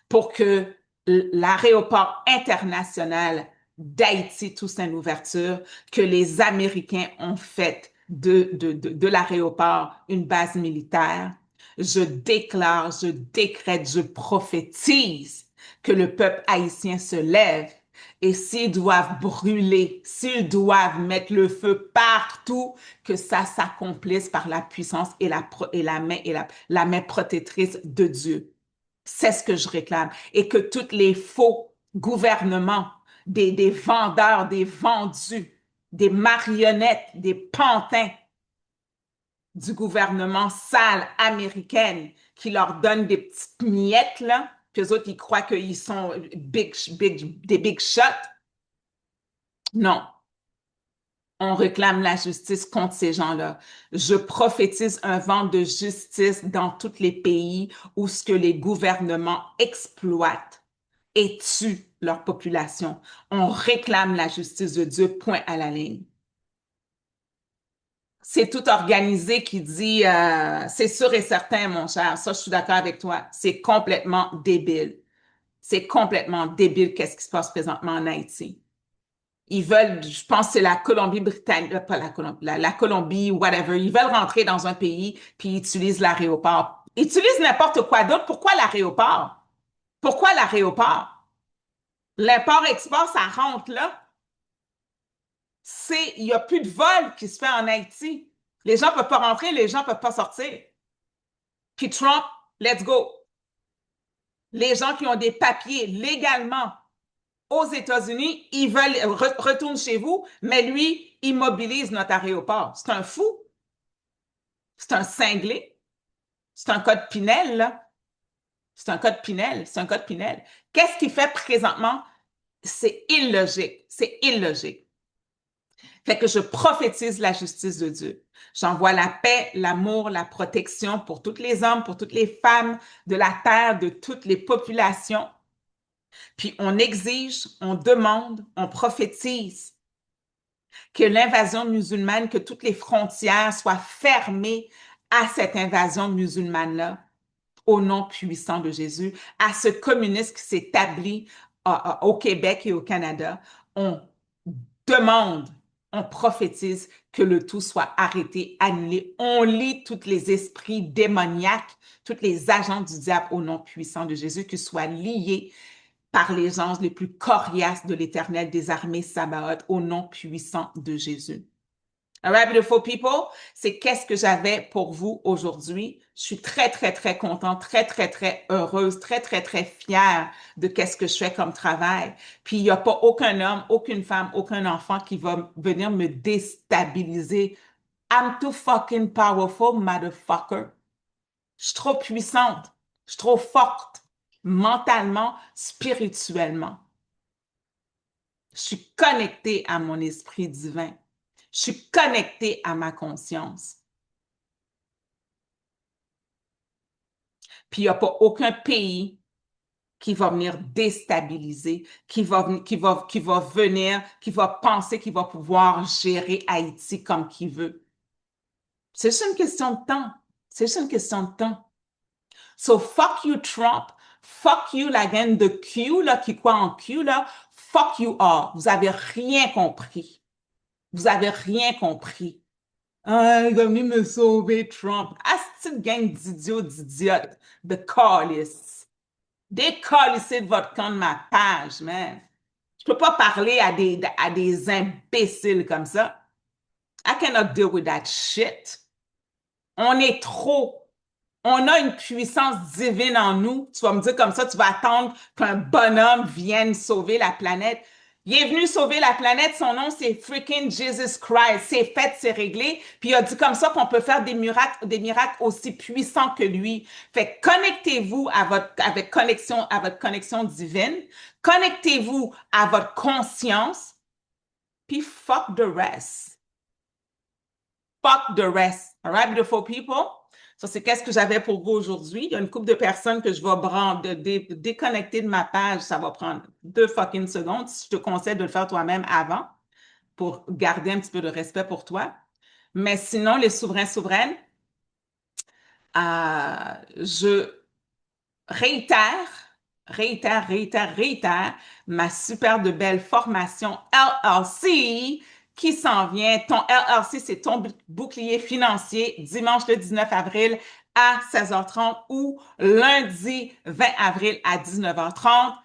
pour que l'aéroport international d'Haïti, tout c'est une ouverture, que les Américains ont fait de l'aéroport une base militaire. Je déclare, je décrète, je prophétise que le peuple haïtien se lève et s'ils doivent brûler, s'ils doivent mettre le feu partout, que ça s'accomplisse par la puissance et la main protectrice de Dieu. C'est ce que je réclame. Et que tous les faux gouvernements, des vendeurs, des vendus, des marionnettes, des pantins du gouvernement sale américaine qui leur donne des petites miettes, là, puis eux autres, ils croient qu'ils sont des big shots. Non, on réclame la justice contre ces gens-là. Je prophétise un vent de justice dans tous les pays où ce que les gouvernements exploitent et tuent leur population. On réclame la justice de Dieu, point à la ligne. C'est tout organisé qui dit, c'est sûr et certain, mon cher, ça, je suis d'accord avec toi, c'est complètement débile. C'est complètement débile qu'est-ce qui se passe présentement en Haïti. Ils veulent, je pense que c'est la Colombie-Britannique, pas la Colombie, la Colombie, whatever. Ils veulent rentrer dans un pays, puis ils utilisent l'aéroport. Ils utilisent n'importe quoi d'autre. Pourquoi l'aéroport? Pourquoi l'aéroport? L'import-export, ça rentre là. Il n'y a plus de vol qui se fait en Haïti. Les gens ne peuvent pas rentrer, les gens ne peuvent pas sortir. Puis Trump, let's go. Les gens qui ont des papiers légalement aux États-Unis, ils veulent retourner chez vous, mais lui, il mobilise notre aéroport. C'est un fou. C'est un cinglé. C'est un code Pinel, là. C'est un code Pinel. C'est un code Pinel. Qu'est-ce qu'il fait présentement? C'est illogique. C'est illogique. Fait que je prophétise la justice de Dieu. J'envoie la paix, l'amour, la protection pour tous les hommes, pour toutes les femmes de la terre, de toutes les populations. Puis on exige, on demande, on prophétise que l'invasion musulmane, que toutes les frontières soient fermées à cette invasion musulmane-là, au nom puissant de Jésus, à ce communisme qui s'établit au Québec et au Canada. On demande, on prophétise que le tout soit arrêté, annulé. On lit tous les esprits démoniaques, tous les agents du diable au nom puissant de Jésus qui soient liés par les anges les plus coriaces de l'Éternel des armées Sabaoth au nom puissant de Jésus. All right, beautiful people, c'est qu'est-ce que j'avais pour vous aujourd'hui. Je suis très, très, très contente, très, très, très heureuse, très, très, très fière de qu'est-ce que je fais comme travail. Puis, il n'y a pas aucun homme, aucune femme, aucun enfant qui va venir me déstabiliser. I'm too fucking powerful, motherfucker. Je suis trop puissante. Je suis trop forte, mentalement, spirituellement. Je suis connectée à mon esprit divin. Je suis connectée à ma conscience. Puis il n'y a pas aucun pays qui va venir déstabiliser, qui va venir, qui va penser qu'il va pouvoir gérer Haïti comme qu'il veut. C'est juste une question de temps. C'est juste une question de temps. So, fuck you, Trump. Fuck you, la gang de Q, là, qui croit en Q, là. Fuck you all. Vous avez rien compris. Vous avez rien compris. Ah, il va venir me sauver, Trump. Ah, c'est une gang d'idiots, d'idiotes, de calices. Décalissez de votre camp de ma page, man. Je peux pas parler à des imbéciles comme ça. I cannot deal with that shit. On est trop. On a une puissance divine en nous. Tu vas me dire comme ça, tu vas attendre qu'un bonhomme vienne sauver la planète. Il est venu sauver la planète, son nom c'est freaking Jesus Christ. C'est fait, c'est réglé. Puis il a dit comme ça qu'on peut faire des miracles aussi puissants que lui. Fait que connectez-vous à votre connexion divine. Connectez-vous à votre conscience. Puis fuck the rest. Fuck the rest. All right, beautiful people? Ça, c'est qu'est-ce que j'avais pour vous aujourd'hui. Il y a une couple de personnes que je vais déconnecter de ma page. Ça va prendre 2 fucking secondes. Je te conseille de le faire toi-même avant pour garder un petit peu de respect pour toi. Mais sinon, les souveraines, je réitère, réitère ma super de belle formation LLC qui s'en vient. Ton LLC, c'est ton bouclier financier, dimanche le 19 avril à 16h30 ou lundi 20 avril à 19h30.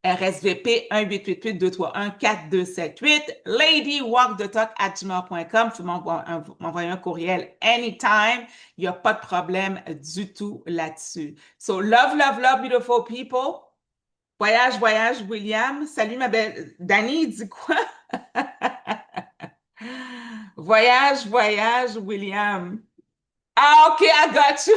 RSVP 1-888-231-4278, ladywalkthetalk@gmail.com. Tu m'envoyer un courriel anytime. Il n'y a pas de problème du tout là-dessus. So, love, love, love, beautiful people. Voyage, voyage, William. Salut, ma belle. Dani, il dit quoi? Voyage, voyage, William. Ah, OK, I got you.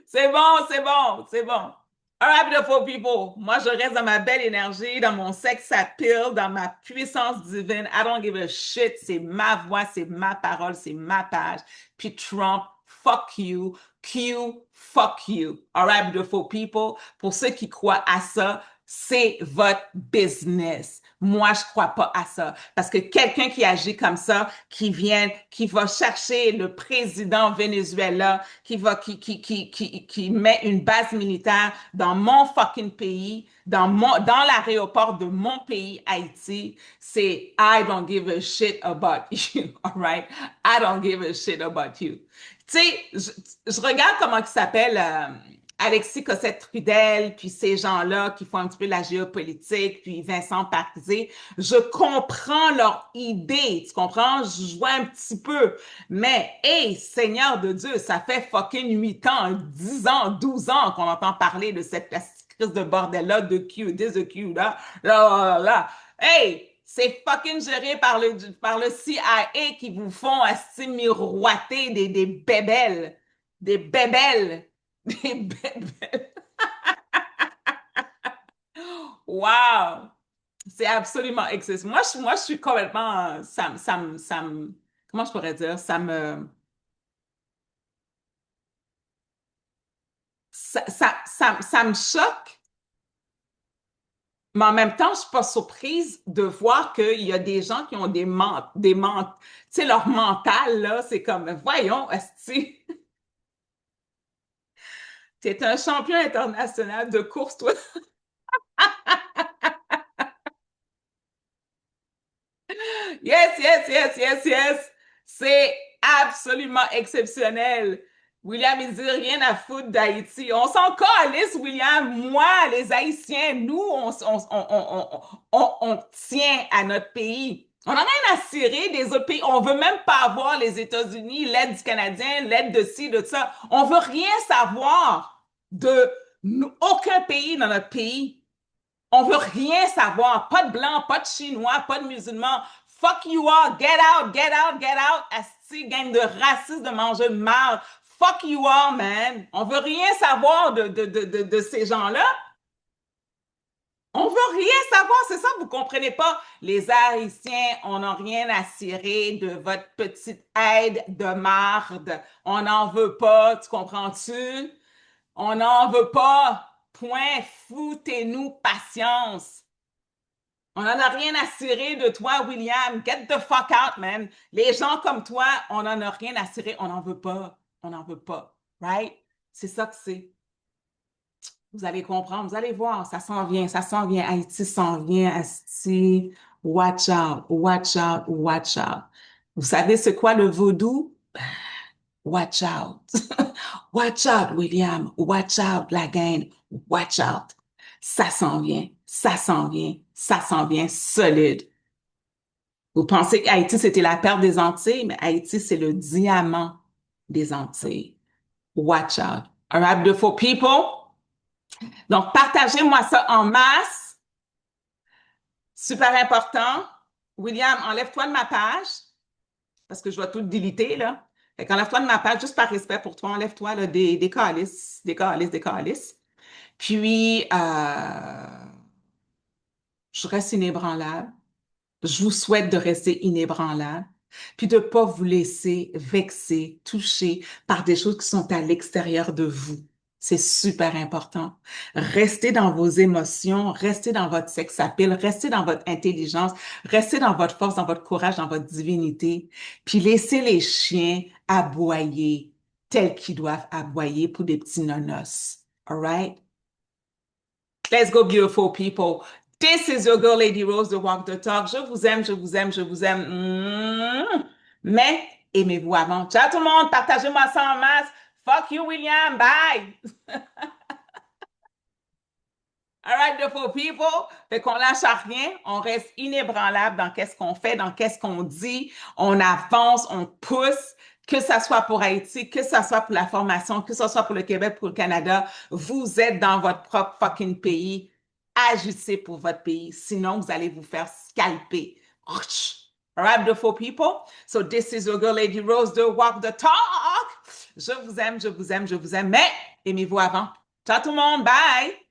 C'est bon, c'est bon, c'est bon. All right, beautiful people. Moi, je reste dans ma belle énergie, dans mon sex appeal, dans ma puissance divine. I don't give a shit. C'est ma voix, c'est ma parole, c'est ma page. Puis Trump, fuck you. Q, fuck you. All right, beautiful people. Pour ceux qui croient à ça, c'est votre business. Moi, je crois pas à ça. Parce que quelqu'un qui agit comme ça, qui va chercher le président Venezuela, qui met une base militaire dans mon fucking pays, dans l'aéroport de mon pays, Haïti, c'est I don't give a shit about you. All right? I don't give a shit about you. Tu sais, je regarde comment il s'appelle Alexis Cossette-Trudel, puis ces gens-là qui font un petit peu la géopolitique, puis Vincent Parisé. Je comprends leur idée, tu comprends? Je vois un petit peu. Mais, hey, Seigneur de Dieu, ça fait fucking 8 ans, 10 ans, 12 ans qu'on entend parler de cette crise de bordel-là, de Q, de Q, là, là, là, là. Hey! C'est fucking géré par le CIA qui vous font miroiter des bébelles. Des bébelles. Des bébelles. Wow! C'est absolument excessif. Moi, je suis complètement. Comment je pourrais dire? Ça me choque. Mais en même temps, je suis pas surprise de voir qu'il y a des gens qui ont tu sais, leur mental, là, c'est comme, voyons, esti, t'es un champion international de course, toi. Yes, yes, yes, yes, yes. C'est absolument exceptionnel. William, il dit rien à foutre d'Haïti. On s'en calisse, William. Moi, les Haïtiens, nous, on tient à notre pays. On en a rien à cirer des autres pays. On veut même pas avoir les États-Unis, l'aide du Canadien, l'aide de ci, de ça. On veut rien savoir de aucun pays dans notre pays. On veut rien savoir. Pas de blanc, pas de chinois, pas de musulmans. Fuck you all. Get out, get out, get out. Asti, gang de racistes, de manger de marde. Fuck you all, man. On veut rien savoir de ces gens-là. On veut rien savoir, c'est ça, vous comprenez pas? Les Haïtiens, on n'a rien à cirer de votre petite aide de marde. On n'en veut pas, tu comprends-tu? On n'en veut pas. Point, foutez-nous patience. On n'en a rien à cirer de toi, William. Get the fuck out, man. Les gens comme toi, on n'en a rien à cirer. On n'en veut pas. On n'en veut pas. Right? C'est ça que c'est. Vous allez comprendre, vous allez voir, ça s'en vient, ça s'en vient. Haïti s'en vient, Asti. Watch out, watch out, watch out. Vous savez c'est quoi le vaudou? Watch out. Watch out, William. Watch out, la gang. Watch out. Ça s'en vient, ça s'en vient, ça s'en vient solide. Vous pensez qu'Haïti, c'était la perle des Antilles, mais Haïti, c'est le diamant des Antilles. Watch out. Un rap de faux people. Donc, partagez-moi ça en masse. Super important. William, enlève-toi de ma page parce que je dois tout déliter, là. Fait qu'enlève-toi de ma page juste par respect pour toi. Enlève-toi là, des calices, des calices, des calices. Puis, je reste inébranlable. Je vous souhaite de rester inébranlable, puis de ne pas vous laisser vexer, toucher par des choses qui sont à l'extérieur de vous. C'est super important. Restez dans vos émotions, restez dans votre sex appeal, restez dans votre intelligence, restez dans votre force, dans votre courage, dans votre divinité, puis laissez les chiens aboyer tels qu'ils doivent aboyer pour des petits nonos. All right? Let's go, beautiful people. This is your girl, Lady Rose, the Walk the Talk. Je vous aime, je vous aime, je vous aime. Mais aimez-vous avant. Ciao tout le monde, partagez-moi ça en masse. Fuck you, William. Bye. All right, beautiful people. Fait qu'on lâche à rien, on reste inébranlable dans qu'est-ce qu'on fait, dans qu'est-ce qu'on dit. On avance, on pousse. Que ça soit pour Haïti, que ça soit pour la formation, que ce soit pour le Québec, pour le Canada, vous êtes dans votre propre fucking pays. Agissez pour votre pays, sinon vous allez vous faire scalper. All right, beautiful people. So this is your girl, Lady Rose, de Walk the Talk. Je vous aime, je vous aime, je vous aime, mais aimez-vous avant. Ciao tout le monde, bye!